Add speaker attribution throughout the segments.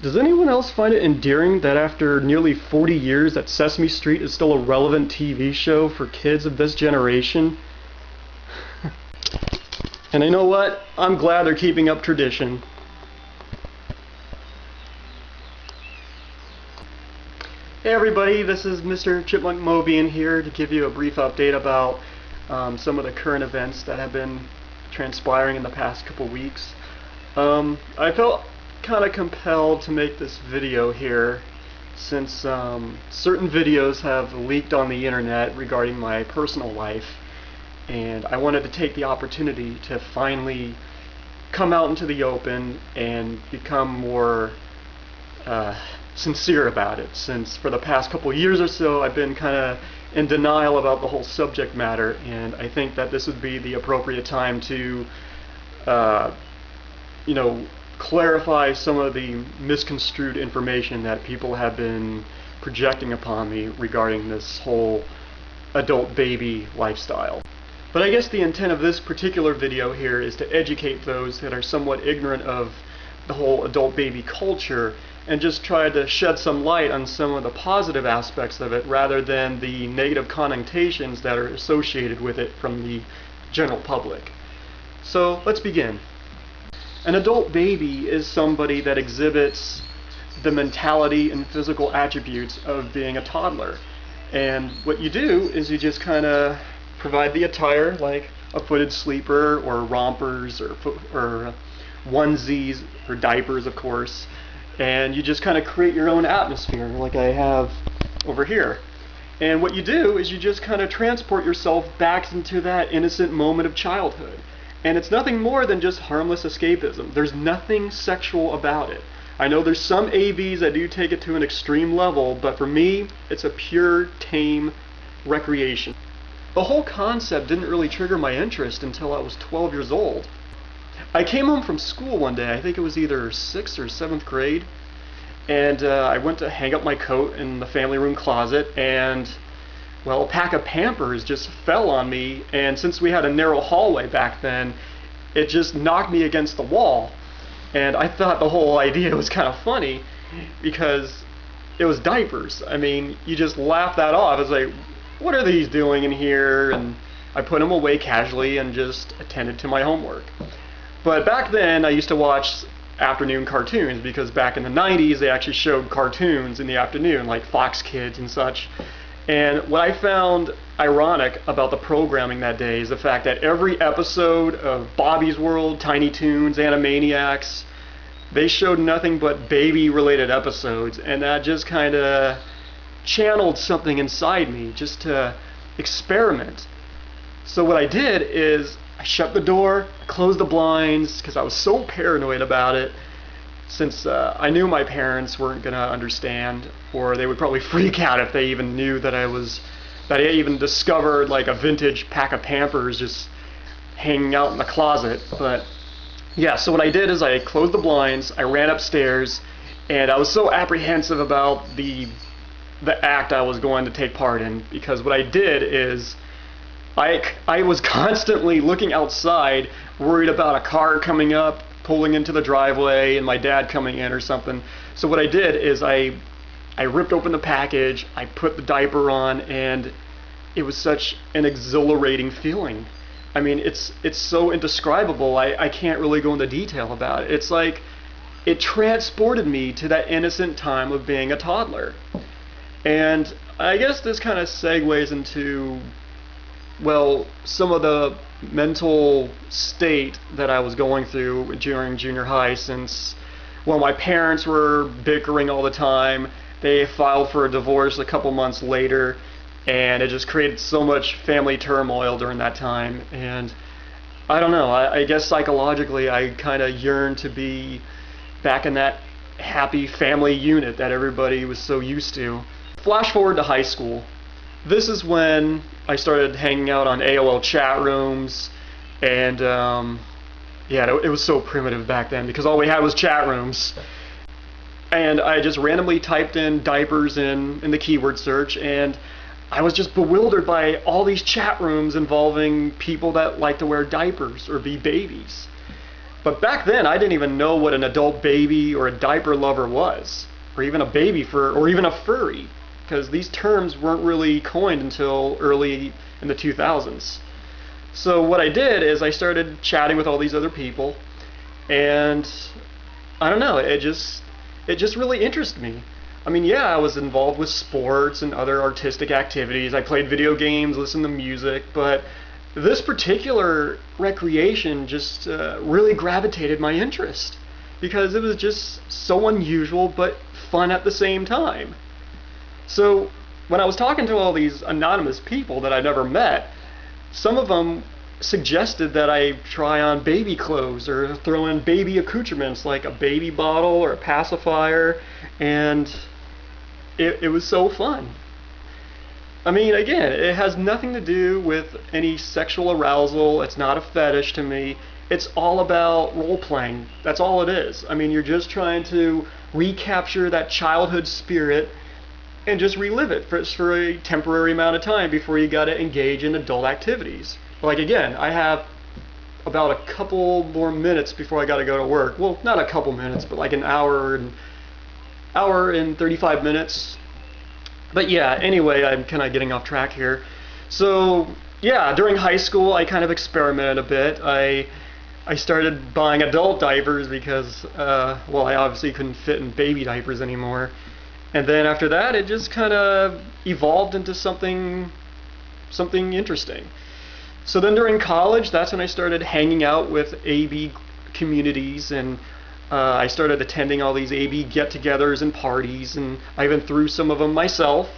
Speaker 1: Does anyone else find it endearing that after nearly 40 years that Sesame Street is still a relevant TV show for kids of this generation? And you know what? I'm glad they're keeping up tradition. Hey everybody, this is Mr. Chipmunk Mobian here to give you a brief update about some of the current events that have been transpiring in the past couple weeks. I felt kind of compelled to make this video here since certain videos have leaked on the internet regarding my personal life, and I wanted to take the opportunity to finally come out into the open and become more sincere about it, since for the past couple years or so I've been kind of in denial about the whole subject matter, and I think that this would be the appropriate time to clarify some of the misconstrued information that people have been projecting upon me regarding this whole adult baby lifestyle. But I guess the intent of this particular video here is to educate those that are somewhat ignorant of the whole adult baby culture and just try to shed some light on some of the positive aspects of it rather than the negative connotations that are associated with it from the general public. So let's begin. An adult baby is somebody that exhibits the mentality and physical attributes of being a toddler. And what you do is you just kind of provide the attire, like a footed sleeper or rompers or onesies or diapers, of course, and you just kind of create your own atmosphere like I have over here. And what you do is you just kind of transport yourself back into that innocent moment of childhood. And it's nothing more than just harmless escapism. There's nothing sexual about it. I know there's some AVs that do take it to an extreme level, but for me, it's a pure, tame recreation. The whole concept didn't really trigger my interest until I was 12 years old. I came home from school one day, I think it was either 6th or 7th grade, and I went to hang up my coat in the family room closet, and well, a pack of Pampers just fell on me, and since we had a narrow hallway back then, it just knocked me against the wall. And I thought the whole idea was kind of funny because it was diapers. I mean, you just laugh that off. It's like, what are these doing in here? And I put them away casually and just attended to my homework. But back then, I used to watch afternoon cartoons because back in the 90s, they actually showed cartoons in the afternoon, like Fox Kids and such. And what I found ironic about the programming that day is the fact that every episode of Bobby's World, Tiny Toons, Animaniacs, they showed nothing but baby-related episodes, and that just kind of channeled something inside me just to experiment. So what I did is I shut the door, closed the blinds, because I was so paranoid about it, since I knew my parents weren't going to understand, or they would probably freak out if they even knew that I even discovered like a vintage pack of Pampers just hanging out in the closet. But yeah, so what I did is I closed the blinds, I ran upstairs, and I was so apprehensive about the act I was going to take part in, because what I did is I was constantly looking outside, worried about a car coming up, pulling into the driveway, and my dad coming in or something. So what I did is I ripped open the package, I put the diaper on, and it was such an exhilarating feeling. I mean, it's so indescribable, I can't really go into detail about it. It's like it transported me to that innocent time of being a toddler. And I guess this kind of segues into, well, some of the mental state that I was going through during junior high, since, well, my parents were bickering all the time. They filed for a divorce a couple months later, and it just created so much family turmoil during that time. And I don't know, I guess psychologically I kind of yearned to be back in that happy family unit that everybody was so used to. Flash forward to high school. This is when I started hanging out on AOL chat rooms, and yeah, it was so primitive back then because all we had was chat rooms. And I just randomly typed in diapers in the keyword search, and I was just bewildered by all these chat rooms involving people that like to wear diapers or be babies. But back then, I didn't even know what an adult baby or a diaper lover was, or even a baby fur, or even a furry, because these terms weren't really coined until early in the 2000s. So what I did is I started chatting with all these other people, and I don't know, it just really interested me. I mean, yeah, I was involved with sports and other artistic activities. I played video games, listened to music, but this particular recreation just really gravitated my interest because it was just so unusual but fun at the same time. So when I was talking to all these anonymous people that I never met, some of them suggested that I try on baby clothes or throw in baby accoutrements like a baby bottle or a pacifier, and it was so fun. I mean, again, it has nothing to do with any sexual arousal. It's not a fetish to me. It's all about role-playing. That's all it is. I mean, you're just trying to recapture that childhood spirit and just relive it for a temporary amount of time before you got to engage in adult activities. Like, again, I have about a couple more minutes before I got to go to work. Well, not a couple minutes, but like an hour and 35 minutes. But yeah, anyway, I'm kind of getting off track here. So yeah, during high school, I kind of experimented a bit. I started buying adult diapers because, well, I obviously couldn't fit in baby diapers anymore. And then after that, it just kind of evolved into something interesting. So then during college, that's when I started hanging out with AB communities, and I started attending all these AB get-togethers and parties, and I even threw some of them myself.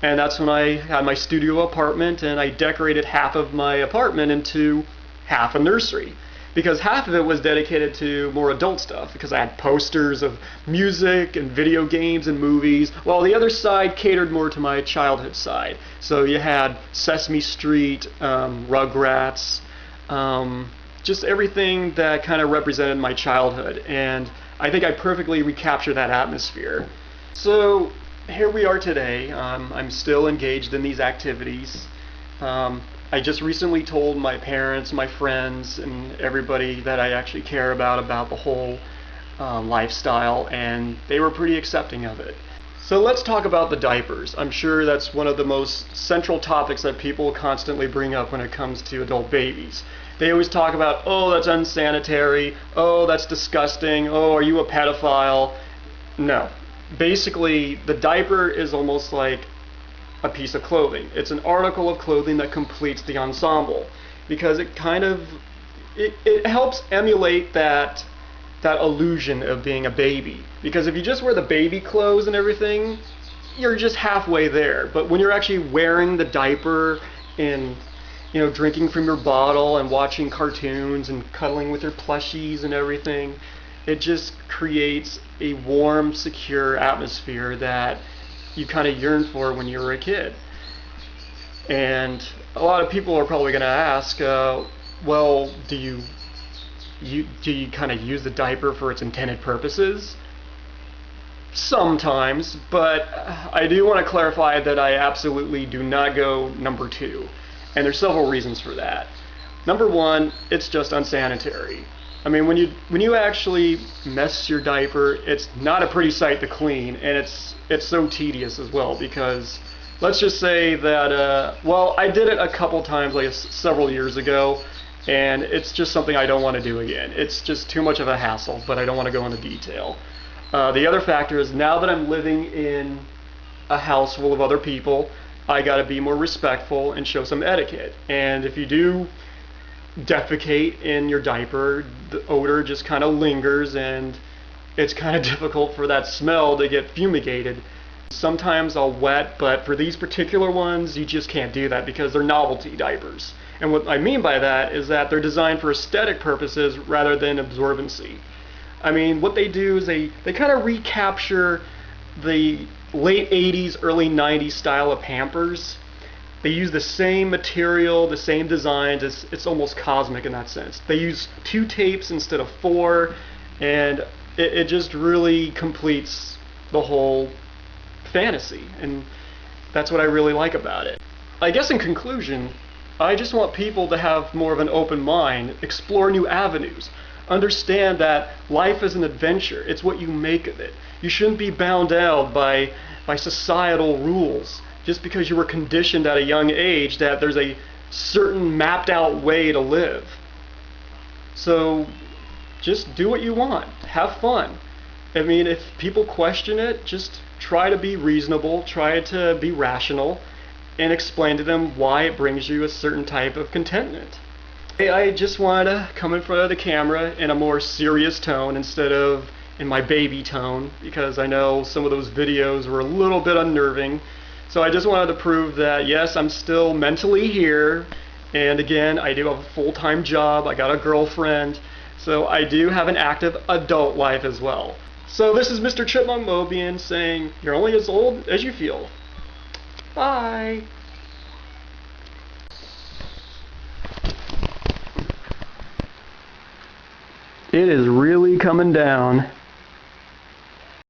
Speaker 1: And that's when I had my studio apartment, and I decorated half of my apartment into half a nursery, because half of it was dedicated to more adult stuff, because I had posters of music and video games and movies, while the other side catered more to my childhood side. So you had Sesame Street, Rugrats, just everything that kind of represented my childhood, and I think I perfectly recaptured that atmosphere. So here we are today. I'm still engaged in these activities. I just recently told my parents, my friends, and everybody that I actually care about the whole lifestyle, and they were pretty accepting of it. So let's talk about the diapers. I'm sure that's one of the most central topics that people constantly bring up when it comes to adult babies. They always talk about, oh, that's unsanitary, oh, that's disgusting, oh, are you a pedophile? No. Basically, the diaper is almost like a piece of clothing. It's an article of clothing that completes the ensemble, because it kind of, it helps emulate that illusion of being a baby. Because if you just wear the baby clothes and everything, you're just halfway there. But when you're actually wearing the diaper and, you know, drinking from your bottle and watching cartoons and cuddling with your plushies and everything, it just creates a warm, secure atmosphere that you kind of yearn for when you were a kid. And a lot of people are probably going to ask, well, do you kind of use the diaper for its intended purposes? Sometimes, but I do want to clarify that I absolutely do not go number 2. And there's several reasons for that. Number 1, it's just unsanitary. I mean, when you actually mess your diaper, it's not a pretty sight to clean, and it's so tedious as well, because let's just say that, well, I did it a couple times, like several years ago, and it's just something I don't want to do again. It's just too much of a hassle, but I don't want to go into detail. The other factor is, now that I'm living in a house full of other people, I got to be more respectful and show some etiquette. And if you do defecate in your diaper, the odor just kind of lingers, and it's kind of difficult for that smell to get fumigated. Sometimes I'll wet, but for these particular ones, you just can't do that because they're novelty diapers. And what I mean by that is that they're designed for aesthetic purposes rather than absorbency. I mean, what they do is they kind of recapture the late 80s, early 90s style of Pampers. They use the same material, the same designs. It's almost cosmic in that sense. They use 2 tapes instead of 4, and it just really completes the whole fantasy, and that's what I really like about it. I guess in conclusion, I just want people to have more of an open mind, explore new avenues. Understand that life is an adventure. It's what you make of it. You shouldn't be bound down by societal rules just because you were conditioned at a young age that there's a certain mapped out way to live. So just do what you want. Have fun. I mean, if people question it, just try to be reasonable, try to be rational, and explain to them why it brings you a certain type of contentment. I just wanted to come in front of the camera in a more serious tone instead of in my baby tone, because I know some of those videos were a little bit unnerving. So I just wanted to prove that yes, I'm still mentally here, and again, I do have a full-time job, I got a girlfriend, so I do have an active adult life as well. So this is Mr. Chipmunk Mobian saying, you're only as old as you feel. Bye! It is really coming down.